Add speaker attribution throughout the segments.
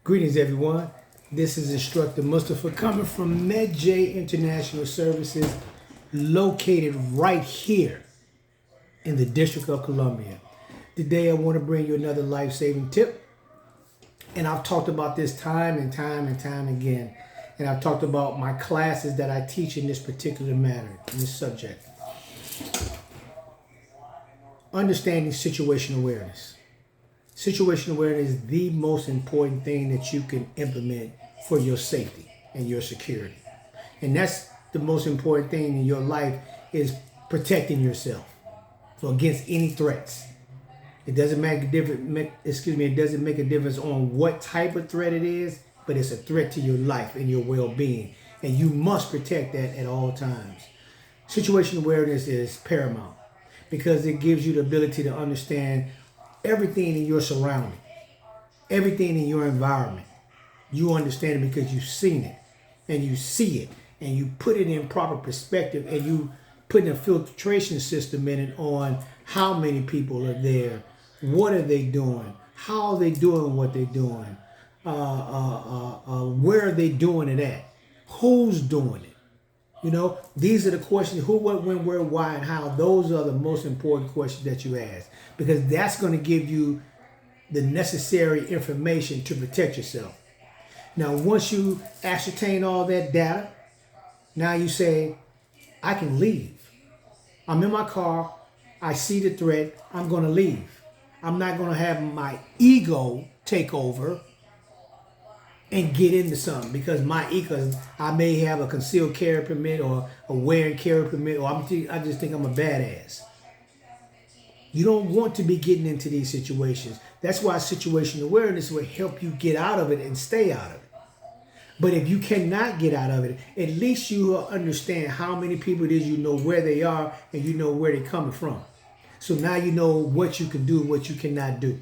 Speaker 1: Greetings, everyone. This is Instructor Mustafa coming from MedJ International Services, located right here in the District of Columbia. Today, I want to bring you another life-saving tip. And I've talked about this time and time again. And I've talked about my classes that I teach in this particular matter, in this subject. Understanding situational awareness. Situational awareness is the most important thing that you can implement for your safety and your security. And that's the most important thing in your life, is protecting yourself against any threats. It doesn't make a difference, it doesn't make a difference on what type of threat it is, but it's a threat to your life and your well-being. And you must protect that at all times. Situational awareness is paramount because it gives you the ability to understand everything in your surrounding, everything in your environment. You understand it because you've seen it and you see it and you put it in proper perspective, and you put in a filtration system in it on how many people are there, what are they doing, how are they doing what they're doing, where are they doing it at, who's doing it. You know, these are the questions: who, what, when, where, why, and how. Those are the most important questions that you ask, because that's going to give you the necessary information to protect yourself. Now, once you ascertain all that data, now you say, I can leave. I'm in my car. I see the threat. I'm going to leave. I'm not going to have my ego take over and get into something, because my ego, I may have a concealed carry permit or a wear and carry permit, or I just think I'm a badass. You don't want to be getting into these situations. That's why situational awareness will help you get out of it and stay out of it. But if you cannot get out of it, at least you will understand how many people it is, you know where they are, and you know where they're coming from. So now you know what you can do, what you cannot do.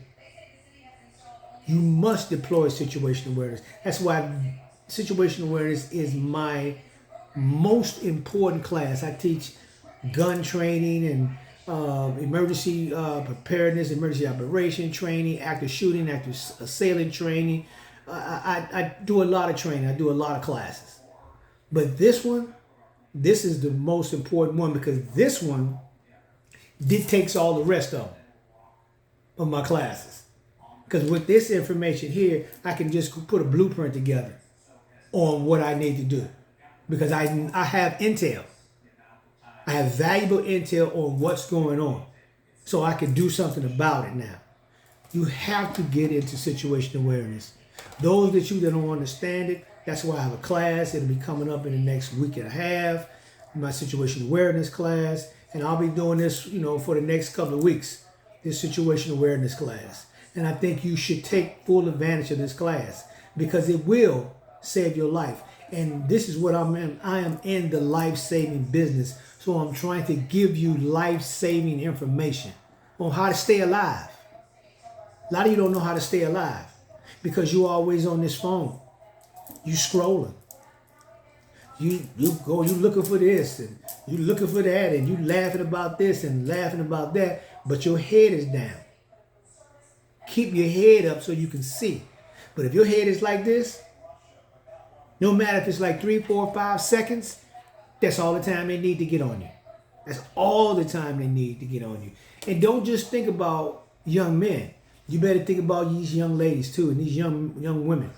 Speaker 1: You must deploy situational awareness. That's why situational awareness is my most important class. I teach gun training and emergency preparedness, emergency operation training, active shooting, active assailant training. I do a lot of training. I do a lot of classes. But this is the most important one, because this one dictates all the rest of my classes. Because with this information here, I can just put a blueprint together on what I need to do. Because I have intel. I have valuable intel on what's going on. So I can do something about it now. You have to get into situational awareness. Those that don't understand it, that's why I have a class. It'll be coming up in the next week and a half, my situational awareness class. And I'll be doing this, for the next couple of weeks, this situational awareness class. And I think you should take full advantage of this class, because it will save your life. And this is what I'm in. I am in the life-saving business. So I'm trying to give you life-saving information on how to stay alive. A lot of you don't know how to stay alive because you're always on this phone. You scrolling. You looking for this and you looking for that, and you laughing about this and laughing about that, but your head is down. Keep your head up so you can see. But if your head is like this, no matter if it's like 3, 4, 5 seconds, that's all the time they need to get on you. That's all the time they need to get on you. And don't just think about young men. You better think about these young ladies too, and these young women,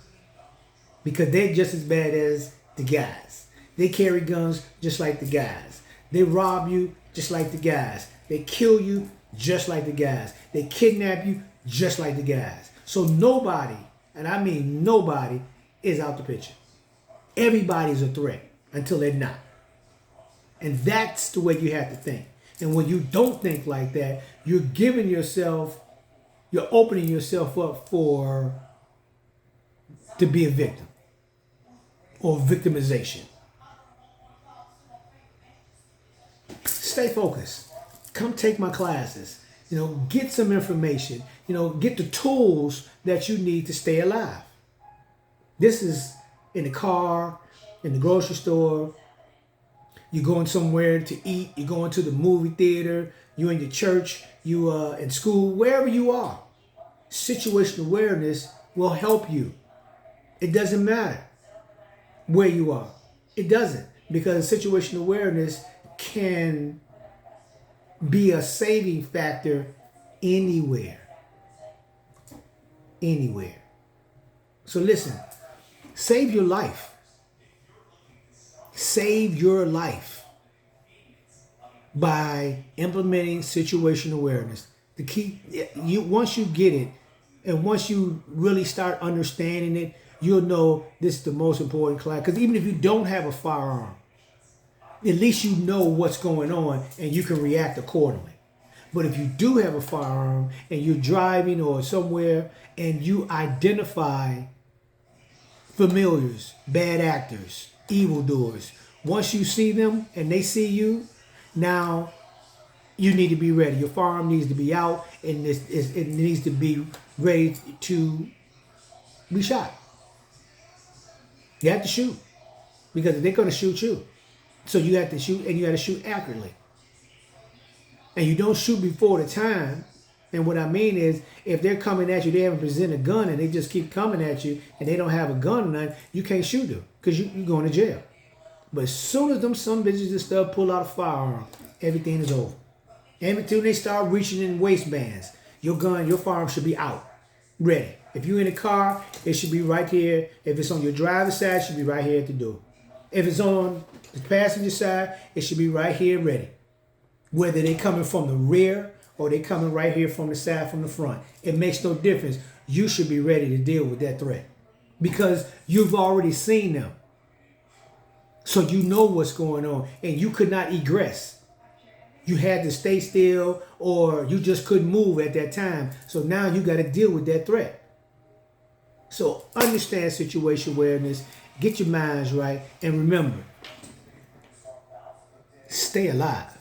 Speaker 1: because they're just as bad as the guys. They carry guns just like the guys. They rob you just like the guys. They kill you just like the guys. They kidnap you just like the guys. So nobody, and I mean nobody, is out the picture. Everybody's a threat until they're not. And that's the way you have to think. And when you don't think like that, you're opening yourself up to be a victim or victimization. Stay focused. Come take my classes. Get some information. Get the tools that you need to stay alive. This is in the car, in the grocery store. You're going somewhere to eat. You're going to the movie theater. You're in your church. You are in school. Wherever you are, situational awareness will help you It doesn't matter where you are. It doesn't, because situational awareness can be a saving factor anywhere. Anywhere. So listen, save your life. Save your life by implementing situational awareness. The key, once you get it, and once you really start understanding it, you'll know this is the most important class. Because even if you don't have a firearm, at least you know what's going on and you can react accordingly. But if you do have a firearm and you're driving or somewhere and you identify familiars, bad actors, evildoers, once you see them and they see you, now you need to be ready. Your firearm needs to be out, and it needs to be ready to be shot. You have to shoot, because they're going to shoot you. So you have to shoot, and you got to shoot accurately. And you don't shoot before the time. And what I mean is, if they're coming at you, they haven't presented a gun, and they just keep coming at you, and they don't have a gun or nothing, you can't shoot them, because you're going to jail. But as soon as them some bitches and stuff pull out a firearm, everything is over. And until they start reaching in waistbands, your firearm should be out, ready. If you're in a car, it should be right here. If it's on your driver's side, it should be right here at the door. If it's on the passenger side, it should be right here, ready. Whether they coming from the rear or they coming right here from the side, from the front, it makes no difference. You should be ready to deal with that threat, because you've already seen them. So you know what's going on, and you could not egress. You had to stay still, or you just couldn't move at that time. So now you got to deal with that threat. So understand situation awareness, get your minds right, and remember, stay alive.